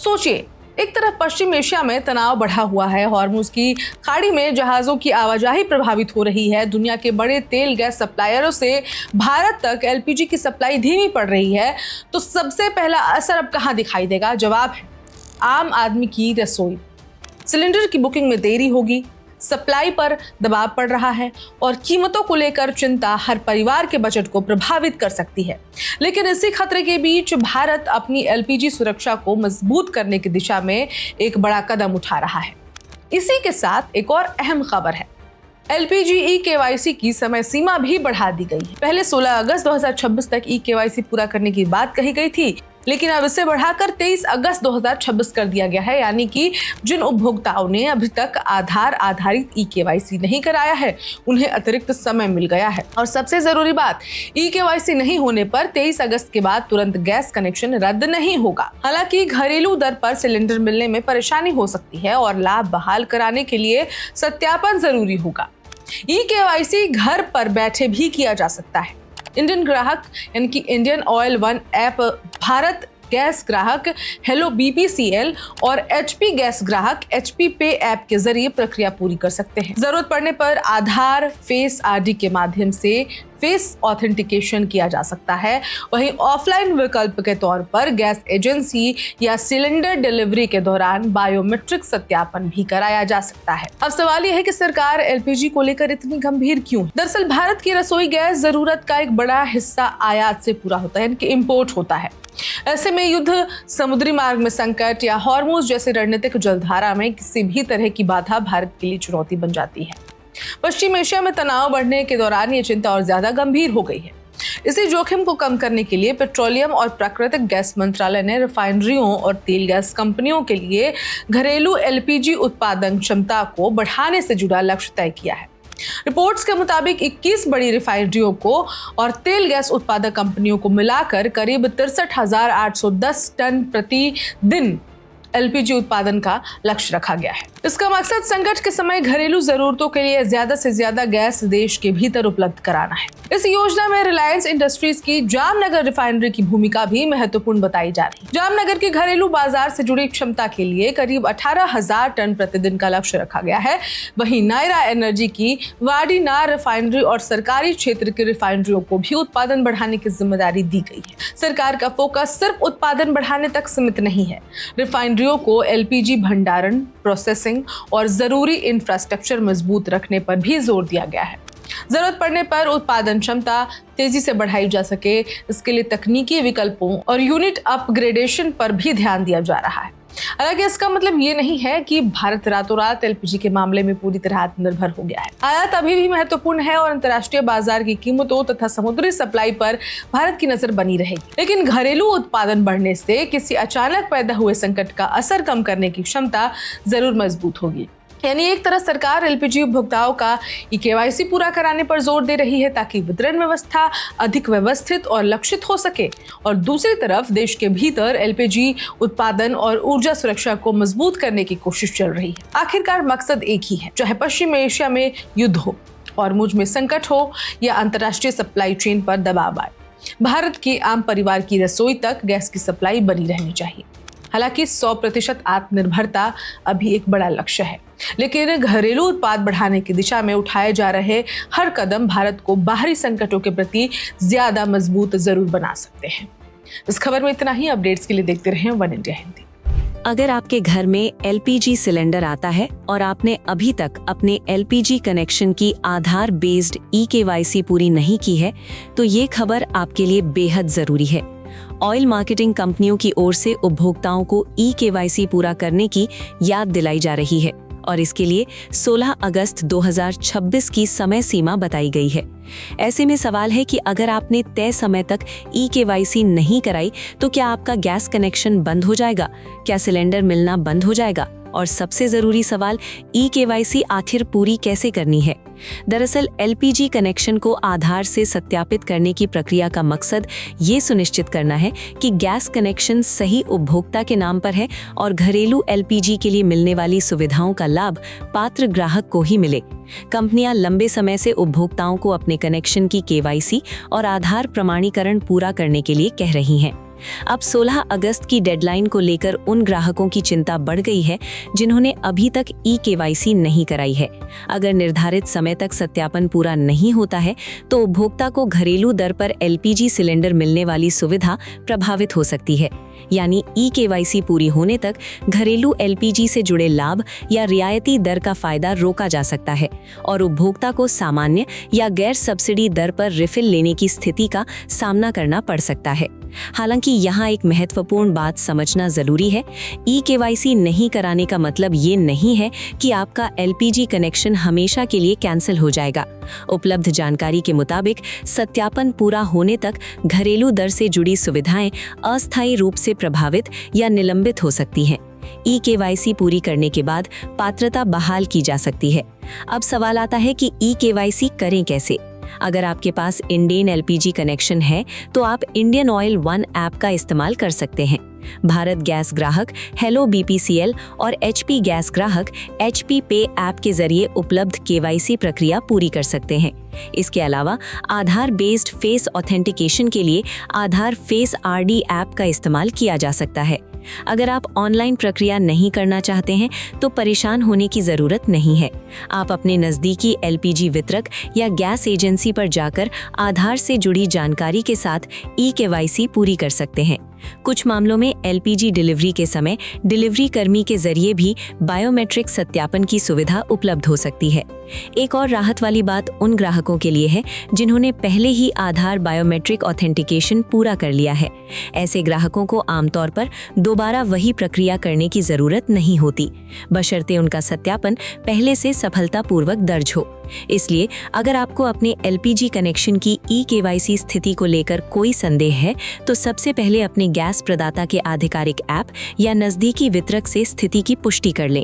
सोचिए, एक तरफ पश्चिम एशिया में तनाव बढ़ा हुआ है, हॉर्मुज की खाड़ी में जहाजों की आवाजाही प्रभावित हो रही है, दुनिया के बड़े तेल गैस सप्लायरों से भारत तक एलपीजी की सप्लाई धीमी पड़ रही है, तो सबसे पहला असर अब कहां दिखाई देगा? जवाब है आम आदमी की रसोई। सिलेंडर की बुकिंग में देरी होगी, सप्लाई पर दबाव पड़ रहा है और कीमतों को लेकर चिंता हर परिवार के बजट को प्रभावित कर सकती है। लेकिन इसी खतरे के बीच भारत अपनी एलपीजी सुरक्षा को मजबूत करने की दिशा में एक बड़ा कदम उठा रहा है। इसी के साथ एक और अहम खबर है, एलपीजी ई-केवाईसी की समय सीमा भी बढ़ा दी गई है। पहले 16 अगस्त 2026 तक ई-केवाईसी पूरा करने की बात कही गई थी, लेकिन अब इसे बढ़ाकर 23 अगस्त 2026 कर दिया गया है। यानी कि जिन उपभोक्ताओं ने अभी तक आधार आधारित ई-केवाईसी नहीं कराया है, उन्हें अतिरिक्त समय मिल गया है। और सबसे जरूरी बात, ई-केवाईसी नहीं होने पर 23 अगस्त के बाद तुरंत गैस कनेक्शन रद्द नहीं होगा। हालांकि घरेलू दर पर सिलेंडर मिलने में परेशानी हो सकती है और लाभ बहाल कराने के लिए सत्यापन जरूरी होगा। ई-केवाईसी घर पर बैठे भी किया जा सकता है। इंडियन ग्राहक यानी कि Indian oil one app, Bharat gas ग्राहक हेलो बीपीसीएल और एचपी गैस ग्राहक एचपी पे ऐप के जरिए प्रक्रिया पूरी कर सकते हैं। जरूरत पड़ने पर आधार फेस आईडी के माध्यम से फेस ऑथेंटिकेशन किया जा सकता है। वहीं ऑफलाइन विकल्प के तौर पर गैस एजेंसी या सिलेंडर डिलीवरी के दौरान बायोमेट्रिक सत्यापन भी कराया जा सकता है। अब सवाल यह है कि सरकार एलपीजी को लेकर इतनी गंभीर क्यों है? दरअसल भारत की रसोई गैस जरूरत का एक बड़ा हिस्सा आयात से पूरा होता है, यानी कि इम्पोर्ट होता है। ऐसे में युद्ध, समुद्री मार्ग में संकट या हॉर्मुज जैसे रणनीतिक जलधारा में किसी भी तरह की बाधा भारत के लिए चुनौती बन जाती है। पश्चिम एशिया में तनाव बढ़ने के दौरान ये चिंता और ज्यादा गंभीर हो गई है। इसी जोखिम को कम करने के लिए पेट्रोलियम और प्राकृतिक गैस मंत्रालय ने रिफाइनरियों और तेल गैस कंपनियों के लिए घरेलू एलपीजी उत्पादन क्षमता को बढ़ाने से जुड़ा लक्ष्य तय किया है। रिपोर्ट्स के मुताबिक 21 बड़ी रिफाइनरियों को और तेल गैस उत्पादक कंपनियों को मिलाकर करीब 63,810 टन प्रति दिन एलपीजी उत्पादन का लक्ष्य रखा गया है। इसका मकसद संकट के समय घरेलू जरूरतों के लिए ज्यादा से ज्यादा गैस देश के भीतर उपलब्ध कराना है। इस योजना में रिलायंस इंडस्ट्रीज की जामनगर रिफाइनरी की भूमिका भी महत्वपूर्ण बताई जा रही है। जामनगर की घरेलू बाजार से जुड़ी क्षमता के लिए करीब 18,000 टन प्रतिदिन का लक्ष्य रखा गया है। वहीं नायरा एनर्जी की वाडीनार रिफाइनरी और सरकारी क्षेत्र की रिफाइनरियों को भी उत्पादन बढ़ाने की जिम्मेदारी दी गई है। सरकार का फोकस सिर्फ उत्पादन बढ़ाने तक सीमित नहीं है। रिफाइनरियों को एलपीजी भंडारण, प्रोसेसिंग और जरूरी इंफ्रास्ट्रक्चर मजबूत रखने पर भी जोर दिया गया है। जरूरत पड़ने पर उत्पादन क्षमता तेजी से बढ़ाई जा सके, इसके लिए तकनीकी विकल्पों और यूनिट अपग्रेडेशन पर भी ध्यान दिया जा रहा है। हालांकि इसका मतलब ये नहीं है कि भारत रातों रात एलपीजी के मामले में पूरी तरह आत्मनिर्भर हो गया है। आयात अभी भी महत्वपूर्ण है और अंतर्राष्ट्रीय बाजार की कीमतों तथा समुद्री सप्लाई पर भारत की नजर बनी रहेगी। लेकिन घरेलू उत्पादन बढ़ने से किसी अचानक पैदा हुए संकट का असर कम करने की क्षमता जरूर मजबूत होगी। यानी एक तरफ सरकार एलपीजी उपभोक्ताओं का ई-केवाईसी पूरा कराने पर जोर दे रही है ताकि वितरण व्यवस्था अधिक व्यवस्थित और लक्षित हो सके, और दूसरी तरफ देश के भीतर एलपीजी उत्पादन और ऊर्जा सुरक्षा को मजबूत करने की कोशिश चल रही है। आखिरकार मकसद एक ही है, चाहे पश्चिम एशिया में युद्ध हो, हॉर्मुज में संकट हो या अंतर्राष्ट्रीय सप्लाई चेन पर दबाव आए, भारत के आम परिवार की रसोई तक गैस की सप्लाई बनी रहनी चाहिए। हालांकि 100% आत्मनिर्भरता अभी एक बड़ा लक्ष्य है, लेकिन घरेलू उत्पाद बढ़ाने की दिशा में उठाए जा रहे हर कदम भारत को बाहरी संकटों के प्रति ज्यादा मजबूत जरूर बना सकते हैं। इस खबर में इतना ही। अपडेट्स के लिए देखते रहें वन इंडिया हिंदी। अगर आपके घर में एलपीजी सिलेंडर आता है और आपने अभी तक अपने एलपीजी कनेक्शन की आधार बेस्ड ई-केवाईसी पूरी नहीं की है, तो ये खबर आपके लिए बेहद जरूरी है। ऑयल मार्केटिंग कंपनियों की ओर से उपभोक्ताओं को ई-केवाईसी पूरा करने की याद दिलाई जा रही है और इसके लिए 16 अगस्त 2026 की समय सीमा बताई गई है। ऐसे में सवाल है कि अगर आपने तय समय तक ई-केवाईसी नहीं कराई तो क्या आपका गैस कनेक्शन बंद हो जाएगा? क्या सिलेंडर मिलना बंद हो जाएगा? और सबसे जरूरी सवाल, ई-केवाईसी आखिर पूरी कैसे करनी है? दरअसल एलपीजी कनेक्शन को आधार से सत्यापित करने की प्रक्रिया का मकसद ये सुनिश्चित करना है कि गैस कनेक्शन सही उपभोक्ता के नाम पर है और घरेलू एलपीजी के लिए मिलने वाली सुविधाओं का लाभ पात्र ग्राहक को ही मिले। कंपनियां लंबे समय से उपभोक्ताओं को अपने कनेक्शन की केवाईसी और आधार प्रमाणीकरण पूरा करने के लिए कह रही हैं। अब 16 अगस्त की डेडलाइन को लेकर उन ग्राहकों की चिंता बढ़ गई है जिन्होंने अभी तक ई-केवाईसी नहीं कराई है। अगर निर्धारित समय तक सत्यापन पूरा नहीं होता है तो उपभोक्ता को घरेलू दर पर एलपीजी सिलेंडर मिलने वाली सुविधा प्रभावित हो सकती है। यानी ई-केवाईसी पूरी होने तक घरेलू एलपीजी से जुड़े लाभ या रियायती दर का फायदा रोका जा सकता है और उपभोक्ता को सामान्य या गैर सब्सिडी दर पर रिफिल लेने की स्थिति का सामना करना पड़ सकता है। हालांकि यहाँ एक महत्वपूर्ण बात समझना जरूरी है, ई-केवाईसी नहीं कराने का मतलब ये नहीं है कि आपका एलपीजी कनेक्शन हमेशा के लिए कैंसिल हो जाएगा। उपलब्ध जानकारी के मुताबिक सत्यापन पूरा होने तक घरेलू दर से जुड़ी सुविधाएं अस्थायी रूप से प्रभावित या निलंबित हो सकती हैं। ई-केवाईसी पूरी करने के बाद पात्रता बहाल की जा सकती है। अब सवाल आता है कि ई-केवाईसी करें कैसे? अगर आपके पास इंडेन एलपीजी कनेक्शन है तो आप इंडियन ऑयल वन ऐप का इस्तेमाल कर सकते हैं। भारत गैस ग्राहक हेलो बीपीसीएल और एचपी गैस ग्राहक एचपी पे ऐप के जरिए उपलब्ध केवाईसी प्रक्रिया पूरी कर सकते हैं। इसके अलावा आधार बेस्ड फेस ऑथेंटिकेशन के लिए आधार फेस आरडी ऐप का इस्तेमाल किया जा सकता है। अगर आप ऑनलाइन प्रक्रिया नहीं करना चाहते हैं तो परेशान होने की जरूरत नहीं है। आप अपने नज़दीकी एलपीजी वितरक या गैस एजेंसी पर जाकर आधार से जुड़ी जानकारी के साथ ई-केवाईसी पूरी कर सकते हैं। कुछ मामलों में एलपीजी डिलीवरी के समय डिलीवरी कर्मी के जरिए भी बायोमेट्रिक सत्यापन की सुविधा उपलब्ध हो सकती है। एक और राहत वाली बात उन ग्राहकों के लिए है जिन्होंने पहले ही आधार बायोमेट्रिक ऑथेंटिकेशन पूरा कर लिया है। ऐसे ग्राहकों को आमतौर पर दोबारा वही प्रक्रिया करने की जरूरत नहीं होती, बशर्ते उनका सत्यापन पहले से सफलतापूर्वक दर्ज हो। इसलिए अगर आपको अपने एलपीजी कनेक्शन की ई-केवाईसी स्थिति को लेकर कोई संदेह है तो सबसे पहले अपने गैस प्रदाता के आधिकारिक ऐप या नज़दीकी वितरक से स्थिति की पुष्टि कर लें।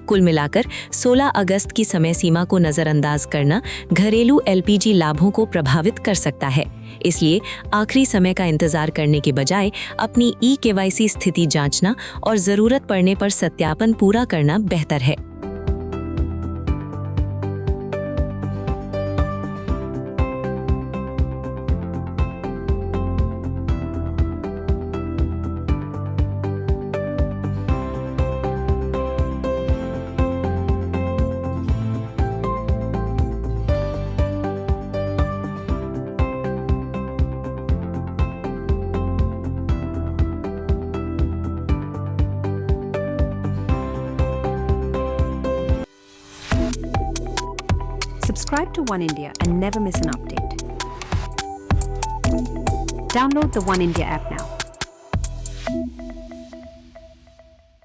कुल मिलाकर 16 अगस्त की समय सीमा को नज़रअंदाज करना घरेलू एलपीजी लाभों को प्रभावित कर सकता है। इसलिए आखिरी समय का इंतजार करने के बजाय अपनी ई-केवाईसी स्थिति जांचना और ज़रूरत पड़ने पर सत्यापन पूरा करना बेहतर है। Subscribe to One India and never miss an update. Download the One India app now.